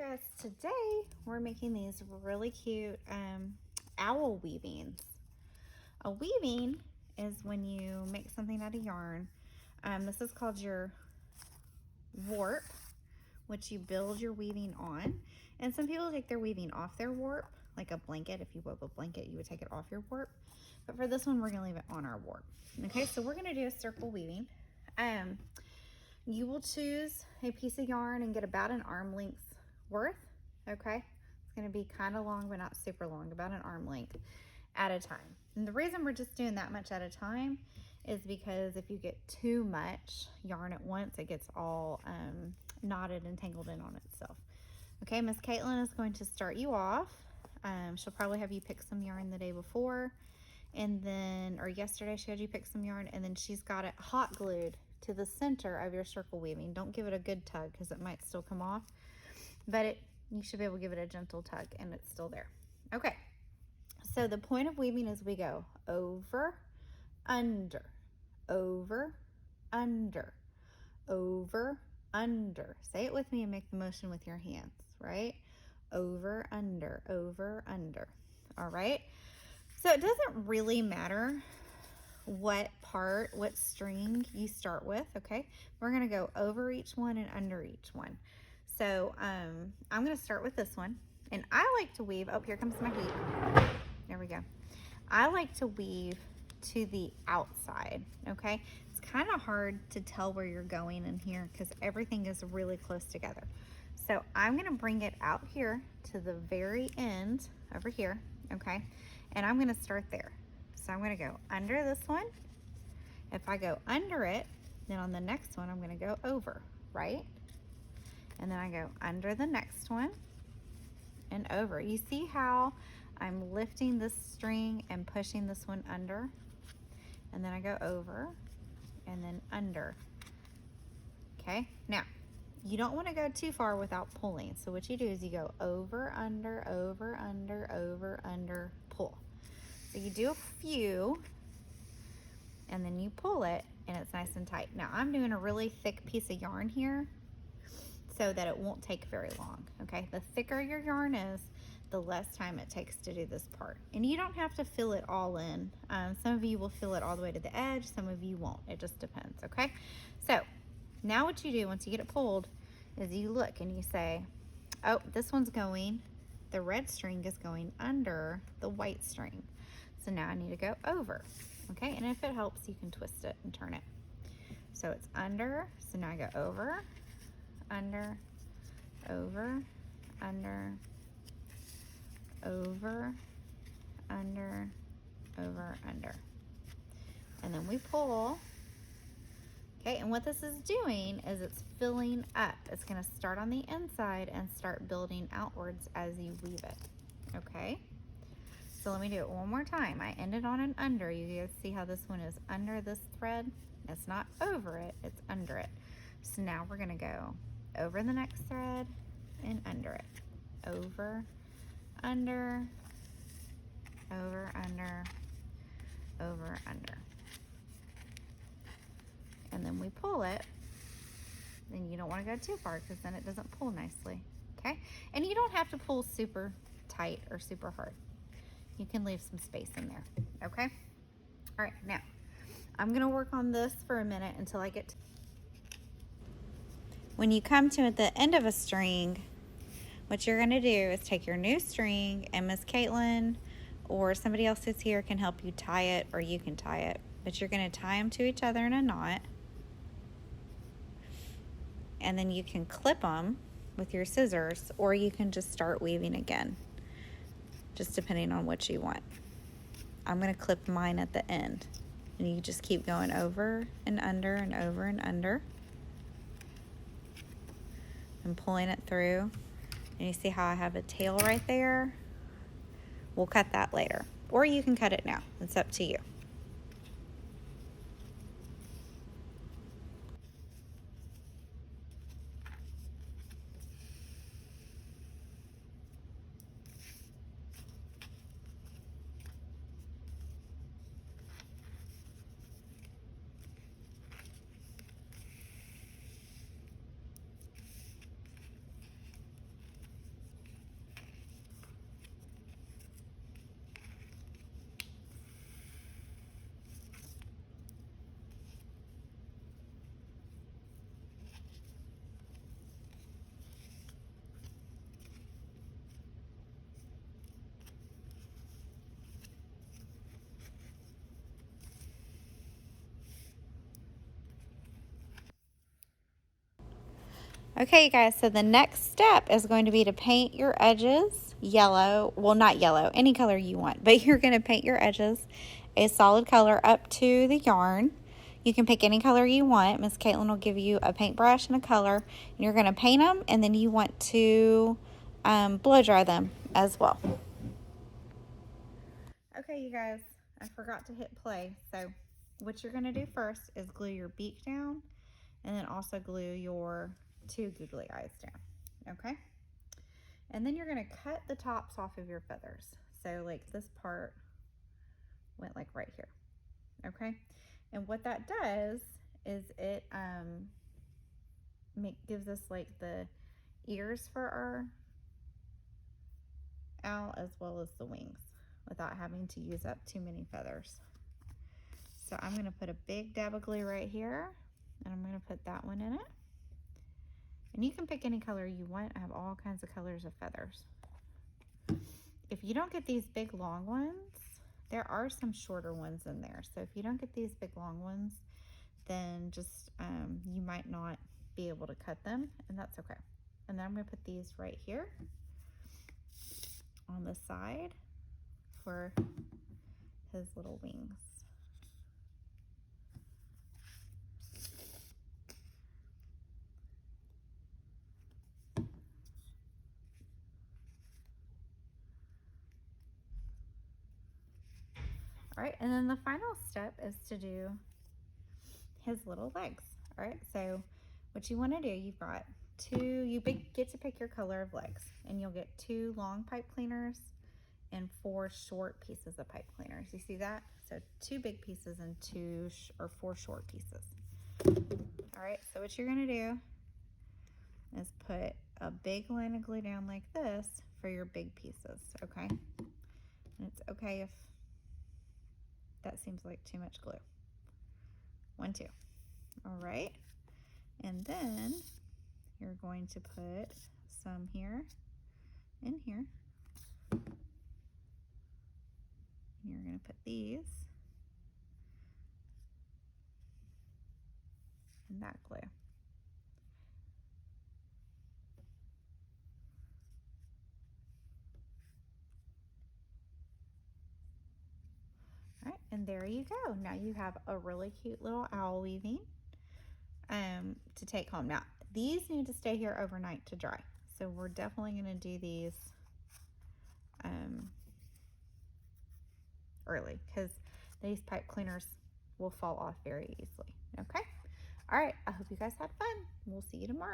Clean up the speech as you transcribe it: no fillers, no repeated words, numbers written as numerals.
guys, today we're making these really cute owl weavings. A weaving is when you make something out of yarn. This is called your warp, which you build your weaving on. And some people take their weaving off their warp, like a blanket. If you wove a blanket, you would take it off your warp. But for this one, we're gonna leave it on our warp. Okay, so we're gonna do a circle weaving. You will choose a piece of yarn and get about an arm length worth, okay? It's gonna be kind of long, but not super long, about an arm length at a time. And the reason we're just doing that much at a time is because if you get too much yarn at once, it gets all knotted and tangled in on itself. Okay, Miss Caitlin is going to start you off. She'll probably have you pick some yarn the day before, and then, or yesterday she had you pick some yarn, and then she's got it hot glued to the center of your circle weaving. Don't give it a good tug because it might still come off, but you should be able to give it a gentle tug and it's still there. Okay, so the point of weaving is we go over, under, over, under, over, under. Say it with me and make the motion with your hands, right? Over, under, over, under. All right, so it doesn't really matter what string you start with, okay? We're gonna go over each one and under each one. So I'm gonna start with this one, and I like to weave, oh, here comes my heat. There we go. I like to weave to the outside, okay? It's kind of hard to tell where you're going in here because everything is really close together. So I'm gonna bring it out here to the very end over here, okay? And I'm gonna start there. So I'm gonna go under this one. If I go under it, then on the next one, I'm gonna go over, right? And then I go under the next one and over. You see how I'm lifting this string and pushing this one under? And then I go over and then under. Okay, now, you don't wanna go too far without pulling. So what you do is you go over, under, over, under, pull. So you do a few, and then you pull it, and it's nice and tight. Now I'm doing a really thick piece of yarn here so that it won't take very long, okay? The thicker your yarn is, the less time it takes to do this part. And you don't have to fill it all in. Some of you will fill it all the way to the edge, some of you won't. It just depends, okay? So now what you do once you get it pulled is you look and you say, oh, this one's going, the red string is going under the white string. So now I need to go over, okay? And if it helps, you can twist it and turn it. So it's under, so now I go over, under, over, under, over, under, over, under. And then we pull, okay? And what this is doing is it's filling up. It's gonna start on the inside and start building outwards as you weave it, okay? So let me do it one more time. I ended on an under. You guys see how this one is under this thread? It's not over it, it's under it. So now we're gonna go over the next thread and under it. Over, under, over, under, over, under. And then we pull it. Then you don't wanna go too far because then it doesn't pull nicely, okay? And you don't have to pull super tight or super hard. You can leave some space in there, okay? All right, now, I'm gonna work on this for a minute until I get to... When you come to the end of a string, what you're gonna do is take your new string, and Miss Caitlin or somebody else that's here can help you tie it, or you can tie it, but you're gonna tie them to each other in a knot, and then you can clip them with your scissors, or you can just start weaving again, just depending on what you want. I'm gonna clip mine at the end, and you just keep going over and under and over and under and pulling it through. And you see how I have a tail right there? We'll cut that later, or you can cut it now. It's up to you. Okay, you guys, so the next step is going to be to paint your edges yellow. Well, not yellow, any color you want, but you're going to paint your edges a solid color up to the yarn. You can pick any color you want. Miss Caitlin will give you a paintbrush and a color, and you're going to paint them, and then you want to blow dry them as well. Okay, you guys, I forgot to hit play. So what you're going to do first is glue your beak down, and then also glue your two googly eyes down, okay? And then you're gonna cut the tops off of your feathers. So like this part went like right here, okay? And what that does is it gives us like the ears for our owl as well as the wings without having to use up too many feathers. So I'm gonna put a big dab of glue right here, and I'm gonna put that one in it. And you can pick any color you want. I have all kinds of colors of feathers. If you don't get these big long ones, there are some shorter ones in there. So if you don't get these big long ones, then just you might not be able to cut them, and that's okay. And then I'm gonna put these right here on the side for his little wings. All right, and then the final step is to do his little legs. All right, so what you want to do, you've got get to pick your color of legs, and you'll get 2 long pipe cleaners and 4 short pieces of pipe cleaners. You see that? So 2 big pieces and 4 short pieces. All right, so what you're gonna do is put a big line of glue down like this for your big pieces, okay? And it's okay if that seems like too much glue. 1, 2. All right, and then you're going to put some here and here. You're going to put these in that glue. All right, and there you go. Now you have a really cute little owl weaving to take home. Now, these need to stay here overnight to dry. So we're definitely going to do these early, because these pipe cleaners will fall off very easily. Okay. All right. I hope you guys had fun. We'll see you tomorrow.